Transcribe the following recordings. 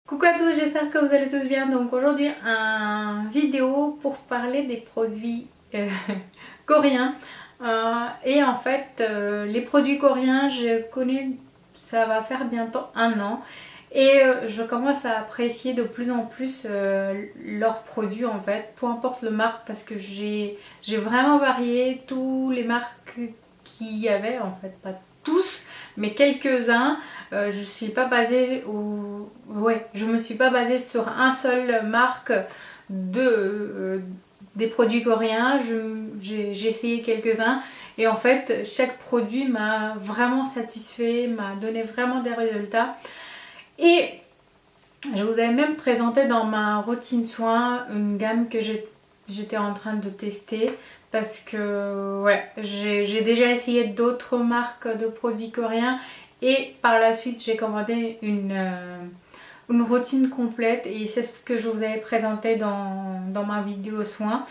Coucou à tous, j'espère que vous allez tous bien. Donc aujourd'hui un vidéo pour parler des produits coréens. Et en fait les produits coréens je connais, ça va faire bientôt un an. Et je commence à apprécier de plus en plus leurs produits en fait, peu importe le marque, parce que j'ai vraiment varié tous les marques qu'il y avait en fait, pas tous mais quelques-uns. Je me suis pas basée sur un seul marque des produits coréens. J'ai essayé quelques-uns et en fait chaque produit m'a vraiment satisfait, m'a donné vraiment des résultats. Et je vous avais même présenté dans ma routine soin une gamme que j'étais en train de tester, parce que ouais, j'ai déjà essayé d'autres marques de produits coréens et par la suite j'ai commandé une routine complète et c'est ce que je vous avais présenté dans ma vidéo soin.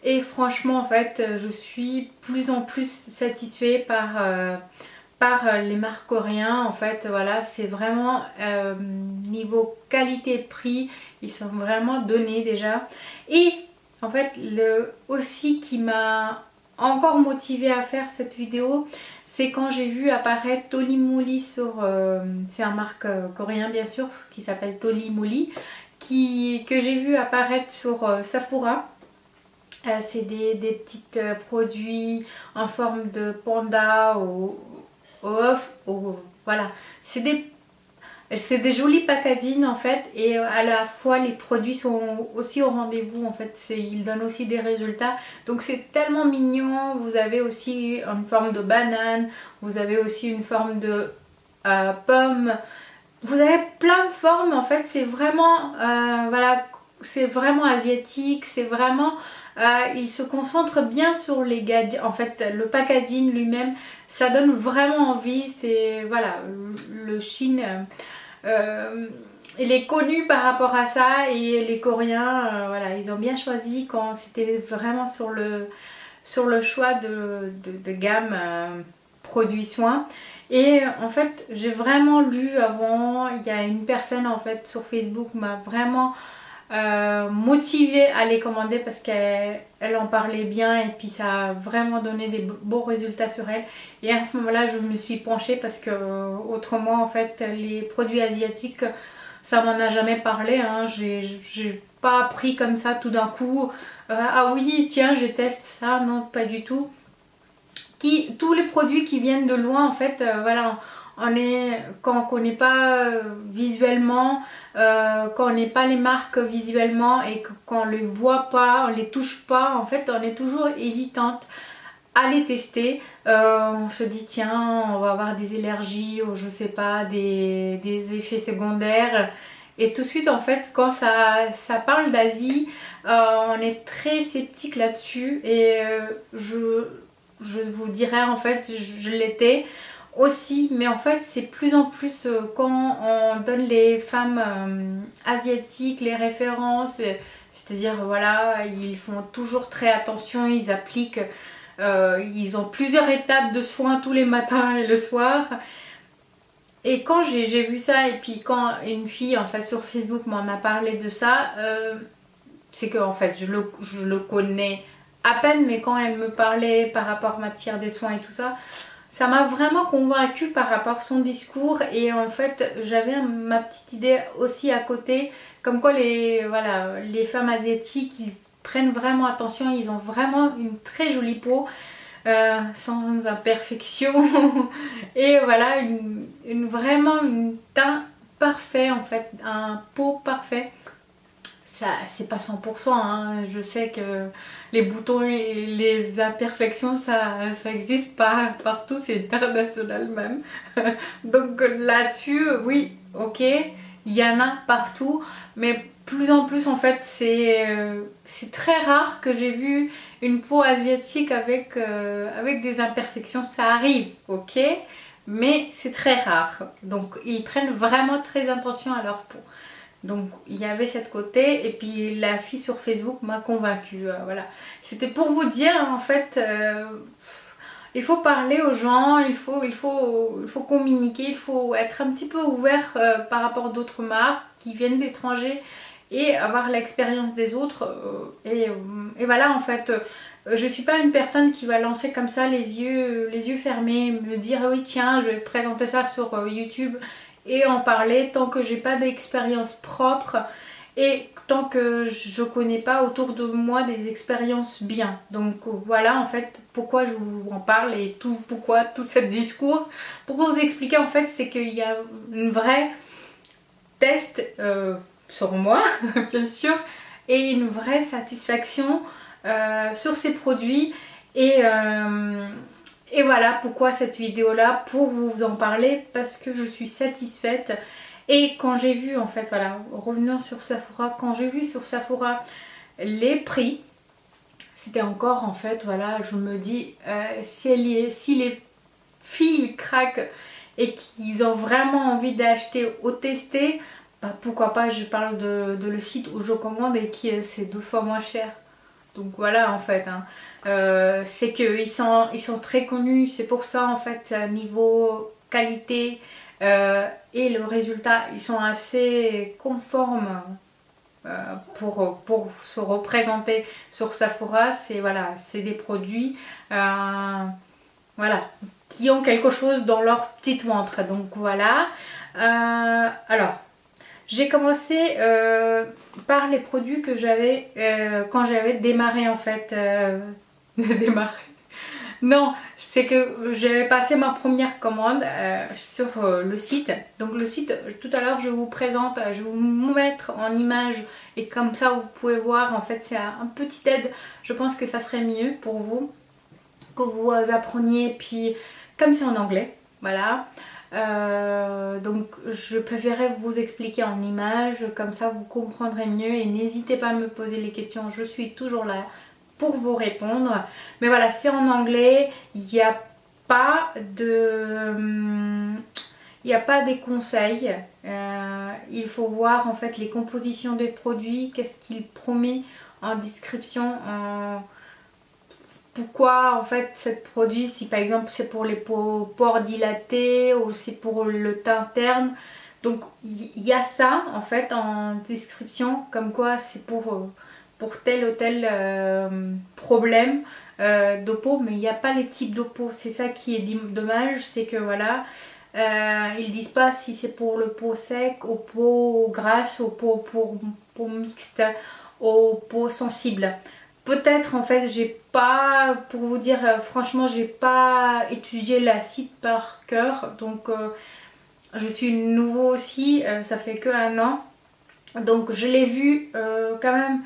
Et franchement en fait je suis plus en plus satisfaite par les marques coréens. En fait voilà, c'est vraiment niveau qualité-prix, ils sont vraiment donnés déjà. Et en fait le aussi qui m'a encore motivée à faire cette vidéo, c'est quand j'ai vu apparaître Toli Moly sur c'est un marque coréen bien sûr qui s'appelle Toli Moly, que j'ai vu apparaître sur Sephora. C'est des petits produits en forme de panda voilà, c'est des jolis packaging en fait, et à la fois les produits sont aussi au rendez-vous en fait, ils donnent aussi des résultats, donc c'est tellement mignon. Vous avez aussi une forme de banane, vous avez aussi une forme de pomme, vous avez plein de formes en fait. C'est vraiment voilà, c'est vraiment asiatique, c'est vraiment il se concentre bien sur les gadgets en fait. Le packaging lui-même, ça donne vraiment envie. C'est voilà, le Chine il est connu par rapport à ça, et les Coréens voilà, ils ont bien choisi quand c'était vraiment sur le choix de gamme produits soins. Et en fait j'ai vraiment lu avant, il y a une personne en fait sur Facebook m'a vraiment motivée à les commander parce qu'elle en parlait bien, et puis ça a vraiment donné des beaux résultats sur elle. Et à ce moment là je me suis penchée, parce que autrement en fait les produits asiatiques ça m'en a jamais parlé, hein. J'ai pas appris comme ça tout d'un coup ah oui tiens je teste ça, non pas du tout. Tous les produits qui viennent de loin en fait voilà, quand on connaît pas visuellement, quand on n'est pas les marques visuellement, et quand on les voit pas, on les touche pas, en fait on est toujours hésitante à les tester. On se dit tiens on va avoir des allergies ou je sais pas, des effets secondaires, et tout de suite en fait quand ça parle d'Asie on est très sceptique là-dessus. Et je vous dirais en fait je l'étais aussi, mais en fait c'est plus en plus quand on donne les femmes asiatiques les références, c'est-à-dire voilà, ils font toujours très attention, ils appliquent ils ont plusieurs étapes de soins tous les matins et le soir. Et quand j'ai vu ça, et puis quand une fille en fait sur Facebook m'en a parlé de ça, c'est que en fait je le connais à peine, mais quand elle me parlait par rapport à matière des soins et tout ça, ça m'a vraiment convaincue par rapport à son discours. Et en fait j'avais ma petite idée aussi à côté, comme quoi voilà, les femmes asiatiques ils prennent vraiment attention, ils ont vraiment une très jolie peau sans imperfection et voilà, vraiment une teint parfait en fait, un peau parfait. Ça c'est pas 100%, hein. Je sais que les boutons et les imperfections ça existe pas partout, c'est international même. Donc là-dessus oui ok, il y en a partout, mais plus en plus en fait c'est très rare que j'ai vu une peau asiatique avec des imperfections. Ça arrive ok, mais c'est très rare, donc ils prennent vraiment très attention à leur peau. Donc il y avait cette côté, et puis la fille sur Facebook m'a convaincue. Voilà, c'était pour vous dire en fait il faut parler aux gens, il faut communiquer, il faut être un petit peu ouvert par rapport à d'autres marques qui viennent d'étrangers et avoir l'expérience des autres. Et voilà, en fait, je suis pas une personne qui va lancer comme ça les yeux fermés, me dire oui tiens je vais présenter ça sur YouTube et en parler tant que j'ai pas d'expérience propre et tant que je connais pas autour de moi des expériences bien. Donc voilà en fait pourquoi je vous en parle et pourquoi tout ce discours. Pour vous expliquer en fait c'est qu'il y a une vraie test sur moi bien sûr et une vraie satisfaction sur ces produits et voilà pourquoi cette vidéo là, pour vous en parler parce que je suis satisfaite. Et quand j'ai vu en fait, voilà, revenons sur Sephora, quand j'ai vu sur Sephora les prix, c'était encore en fait, voilà, je me dis si les filles craquent et qu'ils ont vraiment envie d'acheter ou tester, bah, pourquoi pas, je parle de le site où je commande et qui c'est 2 fois moins cher. Donc voilà en fait, hein. C'est qu'ils sont très connus, c'est pour ça en fait niveau qualité et le résultat ils sont assez conformes pour se représenter sur Sephora. C'est voilà, c'est des produits voilà, qui ont quelque chose dans leur petite ventre. Donc voilà. Alors j'ai commencé par les produits que j'avais quand j'avais démarré en fait. Démarré. Non, c'est que j'avais passé ma première commande sur le site. Donc le site, tout à l'heure je vous présente, je vais vous mettre en image et comme ça vous pouvez voir en fait c'est un petit aide. Je pense que ça serait mieux pour vous que vous appreniez puis comme c'est en anglais, voilà. Donc je préférais vous expliquer en image, comme ça vous comprendrez mieux et n'hésitez pas à me poser les questions, je suis toujours là pour vous répondre. Mais voilà, c'est en anglais, il n'y a pas des conseils, il faut voir en fait les compositions des produits, qu'est-ce qu'il promet en description, pourquoi en fait cette produit, si par exemple c'est pour les pores dilatés ou c'est pour le teint terne. Donc il y a ça en fait en description comme quoi c'est pour tel ou tel problème de peau, mais il n'y a pas les types de peau. C'est ça qui est dommage, c'est que voilà, ils disent pas si c'est pour le peau sec, aux peau grasse, aux peau mixte, aux peaux sensibles. Peut-être en fait j'ai pas, pour vous dire franchement j'ai pas étudié la site par cœur, donc je suis nouveau aussi, ça fait que 1 an, donc je l'ai vu quand même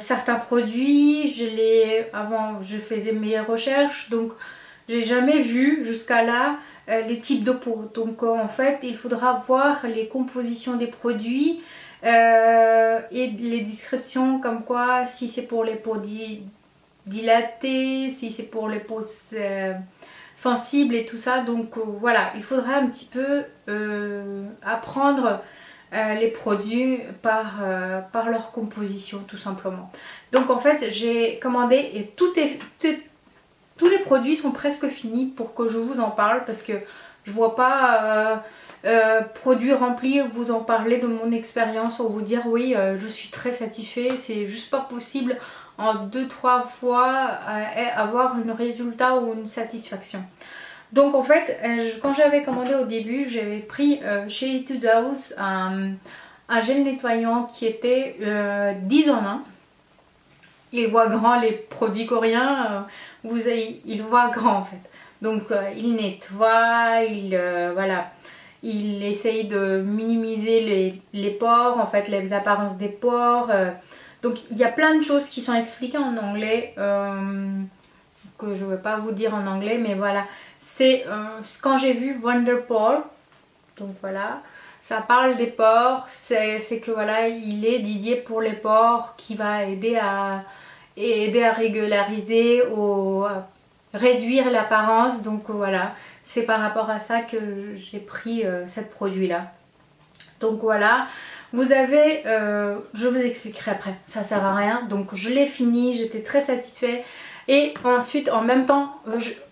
certains produits, avant je faisais mes recherches, donc j'ai jamais vu jusqu'à là les types de peau. Donc en fait il faudra voir les compositions des produits et les descriptions comme quoi si c'est pour les peaux dilatées, si c'est pour les peaux sensibles et tout ça. Donc voilà, il faudra un petit peu apprendre les produits par leur composition tout simplement. Donc en fait j'ai commandé et tous les produits sont presque finis pour que je vous en parle parce que je vois pas produits remplis vous en parler de mon expérience ou vous dire oui je suis très satisfait. C'est juste pas possible en 2-3 fois avoir un résultat ou une satisfaction. Donc en fait quand j'avais commandé au début j'avais pris chez Etude House un gel nettoyant qui était 10 en 1. Il voit grand les produits coréens, il voit grand en fait. Donc il nettoie, voilà, il essaye de minimiser les pores, en fait les apparences des pores. Donc il y a plein de choses qui sont expliquées en anglais que je ne vais pas vous dire en anglais, mais voilà. C'est quand j'ai vu Wonderpore, donc voilà, ça parle des pores, c'est que voilà, il est dédié pour les pores qui va aider à régulariser ou à réduire l'apparence. Donc voilà, c'est par rapport à ça que j'ai pris ce produit là. Donc voilà, vous avez, je vous expliquerai après, ça sert à rien. Donc je l'ai fini, j'étais très satisfaite. Et ensuite en même temps,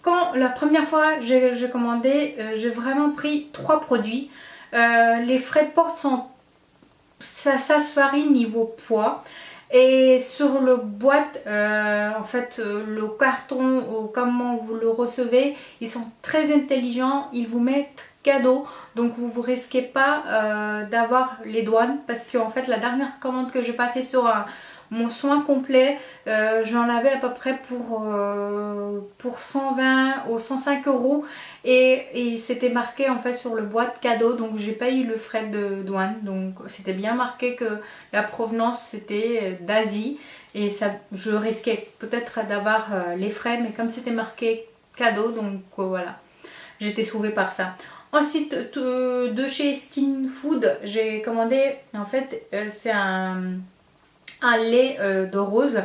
quand la première fois j'ai commandé, j'ai vraiment pris 3 produits. Les frais de port sont, ça se varie niveau poids. Et sur le boîte, en fait, le carton ou comment vous le recevez, ils sont très intelligents, ils vous mettent cadeau, donc vous ne risquez pas d'avoir les douanes, parce qu'en fait la dernière commande que j'ai passée sur mon soin complet, j'en avais à peu près pour 120 ou 105 euros, et c'était marqué en fait sur le boîte cadeau, donc j'ai pas eu le frais de douane, donc c'était bien marqué que la provenance c'était d'Asie, et ça, je risquais peut-être d'avoir les frais, mais comme c'était marqué cadeau, donc voilà, j'étais sauvée par ça. Ensuite, de chez Skin Food, j'ai commandé, en fait, c'est un lait de rose,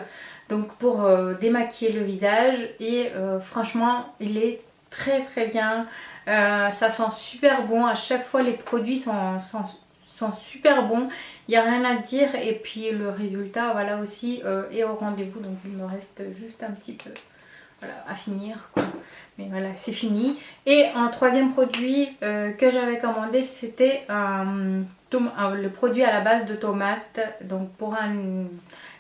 donc pour démaquiller le visage, et franchement, il est très très bien. Ça sent super bon, à chaque fois les produits sont super bons, il n'y a rien à dire, et puis le résultat, voilà, aussi est au rendez-vous, donc il me reste juste un petit peu, voilà, à finir quoi. Mais voilà, c'est fini. Et un troisième produit que j'avais commandé, c'était le produit à la base de tomates. Donc pour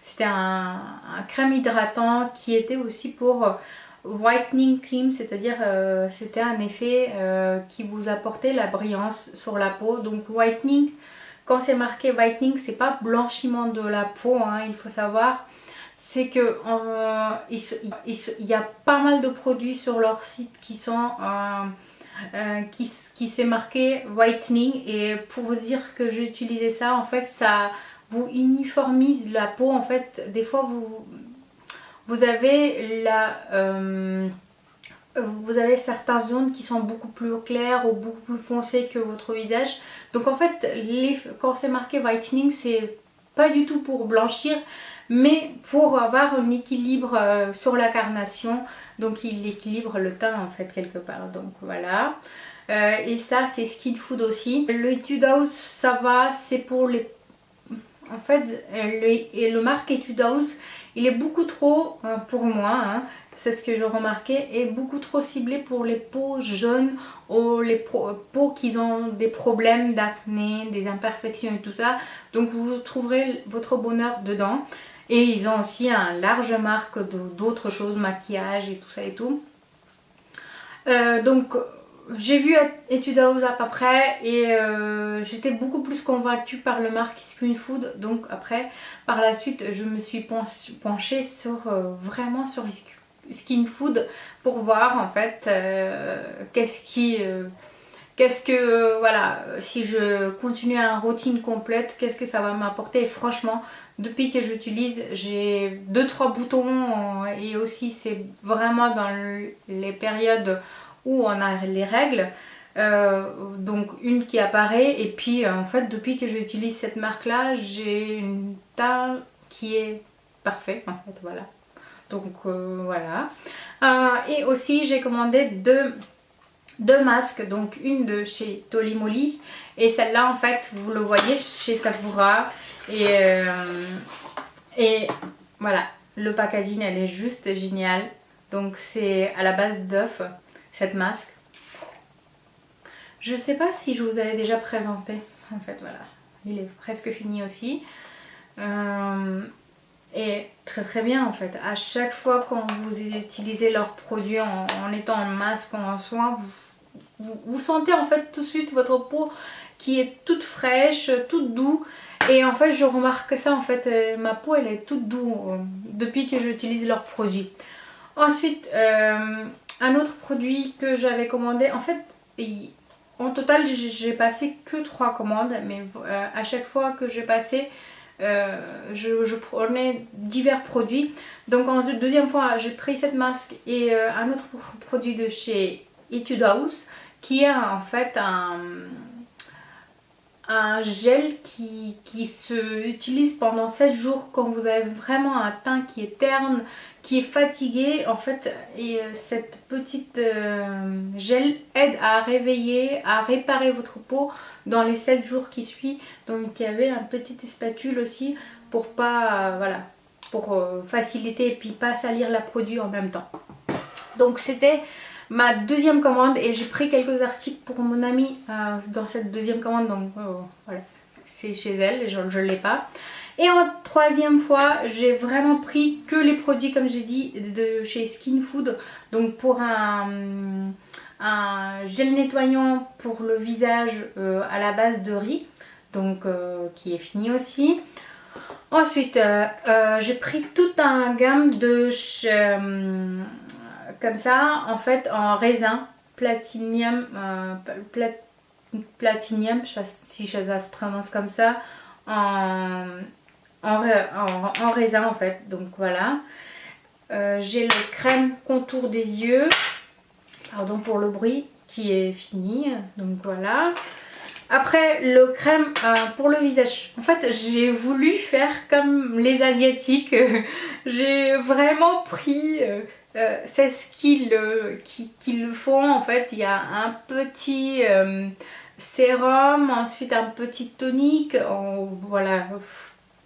c'était un crème hydratant qui était aussi pour whitening cream, c'est-à-dire c'était un effet qui vous apportait la brillance sur la peau. Donc whitening, quand c'est marqué whitening, c'est pas blanchiment de la peau, hein, il faut savoir. C'est que il y a pas mal de produits sur leur site qui sont qui s'est marqué whitening, et pour vous dire que j'ai utilisé ça, en fait ça vous uniformise la peau. En fait des fois vous avez vous avez certaines zones qui sont beaucoup plus claires ou beaucoup plus foncées que votre visage. Donc en fait quand c'est marqué whitening, c'est pas du tout pour blanchir, mais pour avoir un équilibre sur la carnation, donc il équilibre le teint en fait quelque part, donc voilà. Et ça c'est Skin Food aussi. Le Etude House, ça va, c'est pour les... En fait le marque Etude House, il est beaucoup trop, pour moi, hein, c'est ce que j'ai remarqué, est beaucoup trop ciblé pour les peaux jaunes ou les peaux qui ont des problèmes d'acné, des imperfections et tout ça. Donc vous trouverez votre bonheur dedans. Et ils ont aussi un large marque d'autres choses, maquillage et tout ça et tout. Donc j'ai vu Etude House à peu près, et j'étais beaucoup plus convaincue par le marque Skin Food. Donc après, par la suite, je me suis penchée sur vraiment sur Skin Food pour voir en fait qu'est-ce que, voilà, si je continue une routine complète, qu'est-ce que ça va m'apporter. Et franchement, depuis que j'utilise, j'ai 2-3 boutons, et aussi c'est vraiment dans les périodes où on a les règles, donc une qui apparaît, et puis en fait depuis que j'utilise cette marque là, j'ai une teint qui est parfait en fait, voilà. Donc voilà. Et aussi j'ai commandé deux masques, donc une de chez Tolimoly, et celle-là en fait vous le voyez chez Sephora, et voilà, le packaging elle est juste géniale. Donc c'est à la base d'œuf, cette masque. Je sais pas si je vous avais déjà présenté, en fait voilà, il est presque fini aussi. Et très très bien en fait, à chaque fois quand vous utilisez leurs produits en étant en masque ou en soin, vous sentez en fait tout de suite votre peau qui est toute fraîche, toute douce. Et en fait je remarque ça en fait, ma peau elle est toute douce depuis que j'utilise leurs produits. Ensuite un autre produit que j'avais commandé, en fait en total j'ai passé que 3 commandes, mais à chaque fois que j'ai passé je prenais divers produits. Donc en deuxième fois j'ai pris cette masque et un autre produit de chez Etude House, qui est en fait un gel qui se utilise pendant 7 jours quand vous avez vraiment un teint qui est terne, qui est fatigué en fait. Et cette petite gel aide à réveiller, à réparer votre peau dans les 7 jours qui suivent. Donc il y avait un petit spatule aussi pour pas voilà, pour faciliter et puis pas salir la produit en même temps. Donc c'était ma deuxième commande et j'ai pris quelques articles pour mon amie dans cette deuxième commande, donc voilà, c'est chez elle et je ne l'ai pas. Et en troisième fois, j'ai vraiment pris que les produits, comme j'ai dit, de chez Skin Food. Donc pour un gel nettoyant pour le visage à la base de riz, donc qui est fini aussi. Ensuite, j'ai pris toute une gamme de comme ça, en fait, en raisin platinium, platinium, je sais pas si ça se prononce comme ça, en raisin en fait. Donc voilà. J'ai le crème contour des yeux, pardon pour le bruit, qui est fini. Donc voilà. Après le crème pour le visage. En fait j'ai voulu faire comme les asiatiques. J'ai vraiment pris c'est ce qu'ils le font. En fait il y a un petit sérum, ensuite un petit tonique, voilà,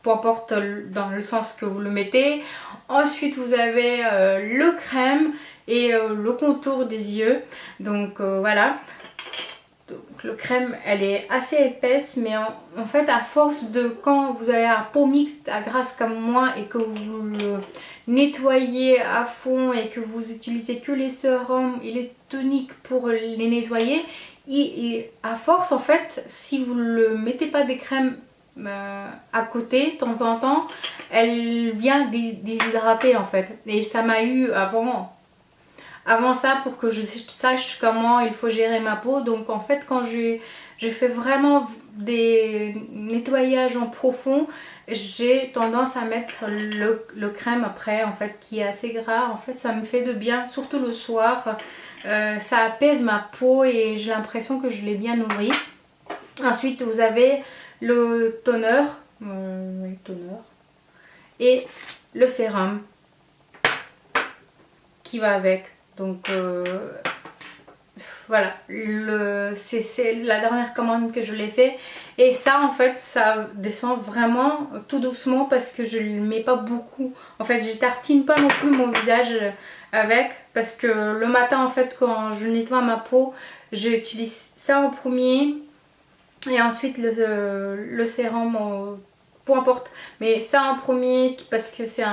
peu importe dans le sens que vous le mettez. Ensuite vous avez le crème et le contour des yeux. Donc voilà. Donc le crème elle est assez épaisse, mais en fait à force de, quand vous avez la peau mixte à grasse comme moi et que vous le nettoyez à fond et que vous utilisez que les sérums et les toniques pour les nettoyer, et à force en fait, si vous ne mettez pas des crèmes à côté de temps en temps, elle vient déshydrater en fait. Et ça m'a eu avant ça pour que je sache comment il faut gérer ma peau. Donc en fait quand j'ai fait vraiment des nettoyages en profond, j'ai tendance à mettre le crème après en fait, qui est assez gras. En fait ça me fait de bien, surtout le soir. Ça apaise ma peau et j'ai l'impression que je l'ai bien nourrie. Ensuite vous avez le toner, et le sérum qui va avec. Donc voilà, c'est la dernière commande que je l'ai fait. Et ça en fait ça descend vraiment tout doucement parce que je ne mets pas beaucoup. En fait je tartine pas non plus mon visage avec, parce que le matin en fait quand je nettoie ma peau, j'utilise ça en premier et ensuite le sérum, peu importe, mais ça en premier parce que c'est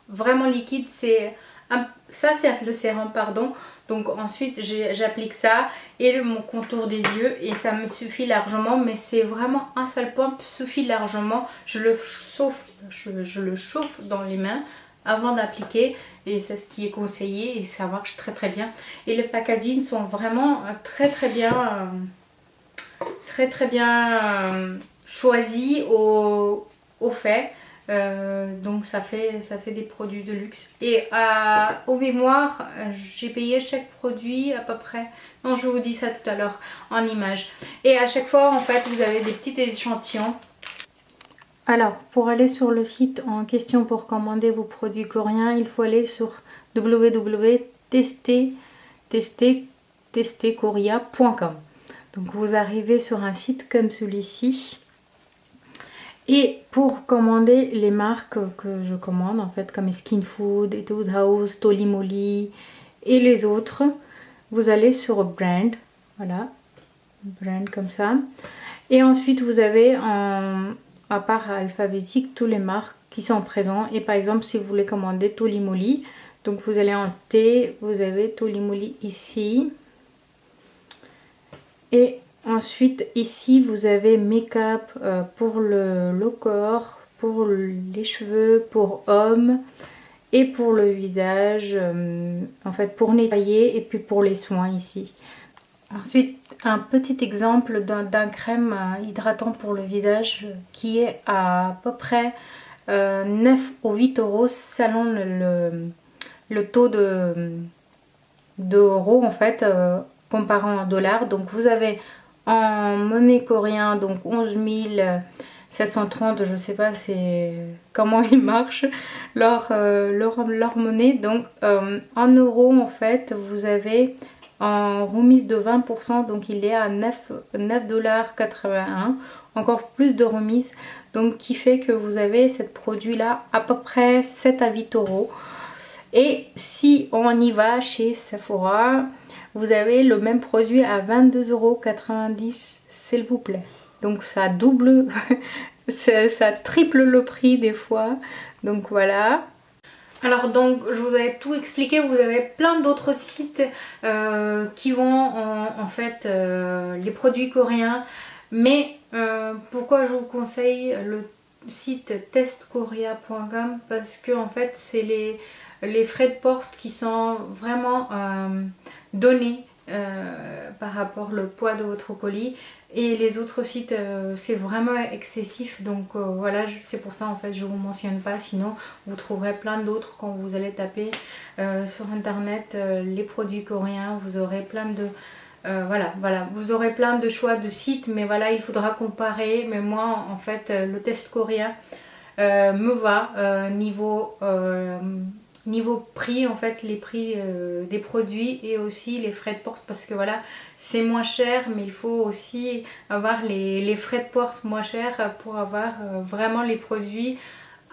vraiment liquide. Ça c'est le sérum pardon. Donc ensuite j'applique ça et mon contour des yeux et ça me suffit largement, mais c'est vraiment un seul point suffit largement. Je le chauffe dans les mains avant d'appliquer et c'est ce qui est conseillé et ça marche très très bien. Et les packaging sont vraiment très bien choisis au fait. Donc ça fait des produits de luxe. Et au mémoire, j'ai payé chaque produit à peu près, non je vous dis ça tout à l'heure en image. Et à chaque fois en fait vous avez des petits échantillons. Alors pour aller sur le site en question pour commander vos produits coréens, il faut aller sur www.testekorea.com. Donc vous arrivez sur un site comme celui-ci. Et pour commander les marques que je commande en fait, comme Skin Food, Etude House, Tolimoly et les autres, vous allez sur Brand, voilà, Brand comme ça. Et ensuite vous avez à part alphabétique tous les marques qui sont présentes. Et par exemple si vous voulez commander Tolimoly, donc vous allez en T, vous avez Tolimoly ici. Et ensuite ici vous avez make-up pour le corps, pour les cheveux, pour hommes et pour le visage, en fait pour nettoyer et puis pour les soins ici. Ensuite un petit exemple d'un crème hydratant pour le visage qui est à peu près 9 ou 8 euros selon le taux d'euros en fait, comparant en dollars. Donc vous avez en monnaie coréenne donc 11 730, je sais pas comment ils marchent leur monnaie. Donc en euros en fait vous avez en remise de 20%, donc il est à 9,81 $. encore plus de remise. Donc qui fait que vous avez ce produit là à peu près 7 à 8 euros. Et si on y va chez Sephora, vous avez le même produit à 22,90 €, s'il vous plaît. Donc ça double, ça triple le prix des fois. Donc voilà. Alors donc je vous ai tout expliqué, vous avez plein d'autres sites qui vendent en fait les produits coréens. Mais pourquoi je vous conseille le site testkorea.com? Parce que en fait c'est les frais de porte qui sont vraiment donnés par rapport au poids de votre colis. Et les autres sites c'est vraiment excessif, donc voilà, c'est pour ça en fait je vous mentionne pas, sinon vous trouverez plein d'autres quand vous allez taper sur internet les produits coréens, vous aurez plein de voilà, vous aurez plein de choix de sites, mais voilà, il faudra comparer. Mais moi en fait le test coréen me va niveau prix, en fait les prix des produits et aussi les frais de porte, parce que voilà c'est moins cher, mais il faut aussi avoir les frais de porte moins chers pour avoir vraiment les produits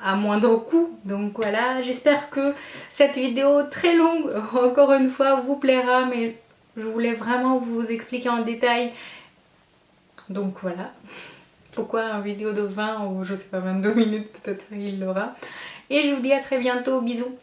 à moindre coût. Donc voilà, j'espère que cette vidéo très longue encore une fois vous plaira, mais je voulais vraiment vous expliquer en détail. Donc voilà pourquoi une vidéo de 20 ou je sais pas 22 minutes peut-être il l'aura. Et je vous dis à très bientôt, bisous.